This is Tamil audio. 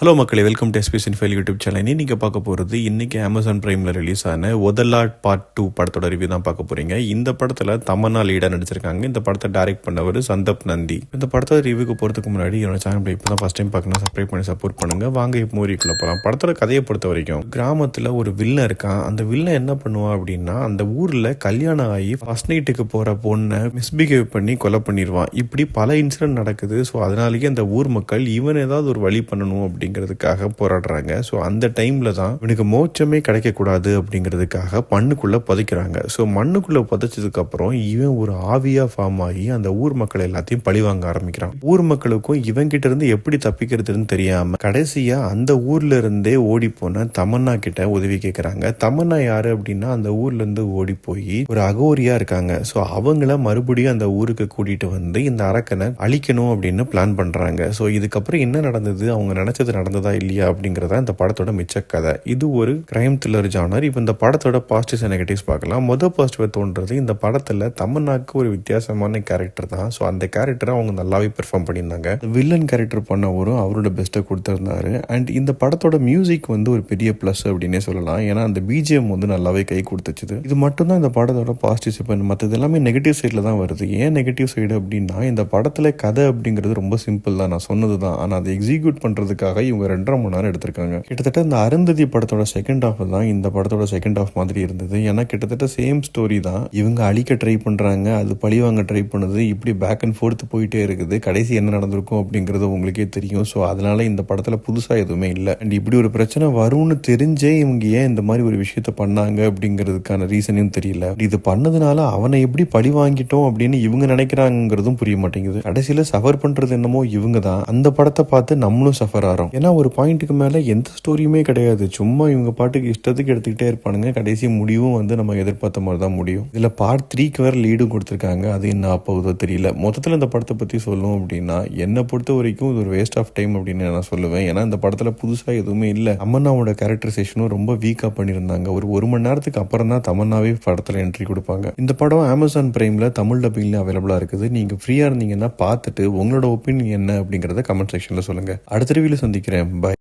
ஹலோ மக்களே, welcome to SPS infile YouTube channel. நீங்கள் பார்க்க போகிறது இன்றைக்கி அமேசான் ப்ரைமில் ரிலீஸ் ஆன ஒதலாட் பார்ட் 2 படத்தோட ரிவ்யூ தான் பார்க்க போகிறீங்க. இந்த படத்தில் தமன்னா லீடாக நடிச்சிருக்காங்க. இந்த படத்தை டைரக்ட் பண்ணவர் சந்தப் நந்தி. இந்த படத்தோட ரிவ்யூக்கு போகிறதுக்கு முன்னாடி என்னோட சேனல் இப்போ தான் ஃபஸ்ட் டைம் பார்க்கணும், சப்ஸ்கிரைப் பண்ணி சப்போர்ட் பண்ணுங்கள். வாங்க இப்போ மூவிக்குள்ளே போகலாம். படத்தோட கதையை பொறுத்த வரைக்கும் கிராமத்தில் ஒரு வில்லன் இருக்கான். அந்த வில்லன் என்ன பண்ணுவான் அப்படின்னா, அந்த ஊரில் கல்யாணம் ஆகி ஃபர்ஸ்ட் நைட்டுக்கு போகிற பொண்ணை மிஸ்பிஹேவ் பண்ணி கொலை பண்ணிடுவான். இப்படி பல இன்சிடென்ட் நடக்குது. ஸோ அதனாலேயே அந்த ஊர் மக்கள் இவன் ஏதாவது ஒரு வழி பண்ணணும் அப்படிங்கிறதுக்காக போராடுறாங்க. ஸோ அந்த டைம்ல தான் இவனுக்கு மோட்சமே கிடைக்கக்கூடாது அப்படிங்கிறதுக்காக மண்ணுக்குள்ள புதைக்கிறாங்க. ஸோ மண்ணுக்குள்ள புதைச்சதுக்கு அப்புறம் இவன் ஒரு ஆவியா ஃபார்ம் ஆகி அந்த ஊர் மக்கள் எல்லாத்தையும் பழிவாங்க ஆரம்பிக்கிறான். ஊர் மக்களுக்கும் இவன் கிட்ட இருந்து எப்படி தப்பிக்கிறதுன்னு தெரியாம கடைசியா அந்த ஊர்ல இருந்தே ஓடி போன தமன்னா கிட்ட உதவி கேட்கிறாங்க. தமன்னா யாரு அப்படின்னா, அந்த ஊர்ல இருந்து ஓடி போய் ஒரு அகோரியா இருக்காங்க. ஸோ அவங்கள மறுபடியும் அந்த ஊருக்கு கூட்டிட்டு வந்து இந்த அரக்கனை அழிக்கணும் அப்படின்னு பிளான் பண்றாங்க. ஸோ இதுக்கப்புறம் என்ன நடந்தது, அவங்க நினைச்சது நடந்ததா இல்லையா அப்படிங்கறத இந்த படத்தோட மிச்ச கதை. இது ஒரு கிரைம் த்ரில்லர் ஜானர். இப்போ இந்த படத்தோட பாசிட்டிவ்ஸ் அண்ட் நெகட்டிவ்ஸ் பார்க்கலாம். மொதல் பாசிட்டிவ் தோன்றது, இந்த படத்துல தமன்னாக்கு ஒரு வித்தியாசமான கேரக்டர் தான். ஸோ அந்த கேரக்டரை அவங்க நல்லாவே பெர்ஃபார்ம் பண்ணியிருந்தாங்க. வில்லன் கேரக்டர் பண்ணவரும் அவரோட பெஸ்ட்டை கொடுத்திருந்தாரு. அண்ட் இந்த படத்தோட மியூசிக் வந்து ஒரு பெரிய பிளஸ் அப்படின்னே சொல்லலாம். ஏன்னா அந்த பிஜிஎம் வந்து நல்லாவே கை கொடுத்துச்சு. இது மட்டும் தான் இந்த படத்தோட பாசிட்டிவ்ஸ். இப்போ மற்றது எல்லாமே நெகட்டிவ் சைடில் தான் வருது. ஏன் நெகட்டிவ் சைடு அப்படின்னா, இந்த படத்துல கதை அப்படிங்கிறது ரொம்ப சிம்பிள் தான், நான் சொன்னது தான். ஆனால் அதை எக்ஸிக்யூட் பண்றதுக்காக இவங்க 2.5 மணி நேரம் எடுத்திருக்காங்க. கிட்டத்தட்ட இந்த அருந்ததி படத்தோட செகண்ட் ஹாஃப் தான் இந்த படத்தோட செகண்ட் ஹாஃப் மாதிரி இருந்தது. ஏன்னா கிட்டத்தட்ட சேம் ஸ்டோரி தான். இவங்க அழிக்க ட்ரை பண்றாங்க, அது பழிவாங்க ட்ரை பண்ணுது, இப்படி பேக் அண்ட் ஃபோர்த் போயிட்டே இருக்குது. கடைசி என்ன நடந்திருக்கும் அப்படிங்கிறது உங்களுக்கே தெரியும். ஸோ அதனால இந்த படத்துல புதுசா எதுவுமே இல்லை. அண்ட் இப்படி ஒரு பிரச்சனை வரும்னு தெரிஞ்சே இவங்க ஏன் இந்த மாதிரி ஒரு விஷயத்த பண்ணாங்க அப்படிங்கிறதுக்கான ரீசனையும் தெரியல. இது பண்ணதுனால அவனை எப்படி பழி வாங்கிட்டோம் அப்படின்னு இவங்க நினைக்கிறாங்கிறதும் புரிய மாட்டேங்குது. கடைசியில சஃபர் பண்றது என்னமோ இவங்க தான். அந்த படத்தை பார்த்து நம்மளும் சஃபர் ஆறோம். ஏன்னா ஒரு பாயிண்ட்டுக்கு மேல எந்த ஸ்டோரியுமே கிடையாது. சும்மா இவங்க பாட்டுக்கு இஷ்டத்துக்கு எடுத்துக்கிட்டே இருப்பானுங்க. கடைசி முடிவும் வந்து நம்ம எதிர்பார்த்த மாதிரி தான் முடியும். இதுல பார்ட் 3க்கு வேற லீடும் கொடுத்துருக்காங்க. அது என்ன ஆப்போதோ தெரியல. மொத்தத்தில் இந்த படத்தை பத்தி சொல்லணும் அப்படின்னா, என்னை பொறுத்த வரைக்கும் இது ஒரு வேஸ்ட் ஆஃப் டைம் அப்படின்னு நான் சொல்லுவேன். ஏன்னா இந்த படத்துல புதுசா எதுவுமே இல்லை. தமன்னாவோட கேரக்டரைசேஷனும் ரொம்ப வீக்கா பண்ணியிருந்தாங்க. ஒரு மணி நேரத்துக்கு அப்புறம் தான் தமன்னாவே படத்துல என்ட்ரி கொடுப்பாங்க. இந்த படம் அமேசான் பிரைம்ல தமிழ் டப்பிங்ல அவைலபிளா இருக்குது. நீங்க ஃப்ரீயா இருந்தீங்கன்னா பார்த்துட்டு உங்களோட ஒப்பீனியன் என்ன அப்படிங்கறத கமெண்ட் செக்ஷன்ல சொல்லுங்க. அடுத்த ரிவ்யூல சந்திக்கிறேன். பாய்.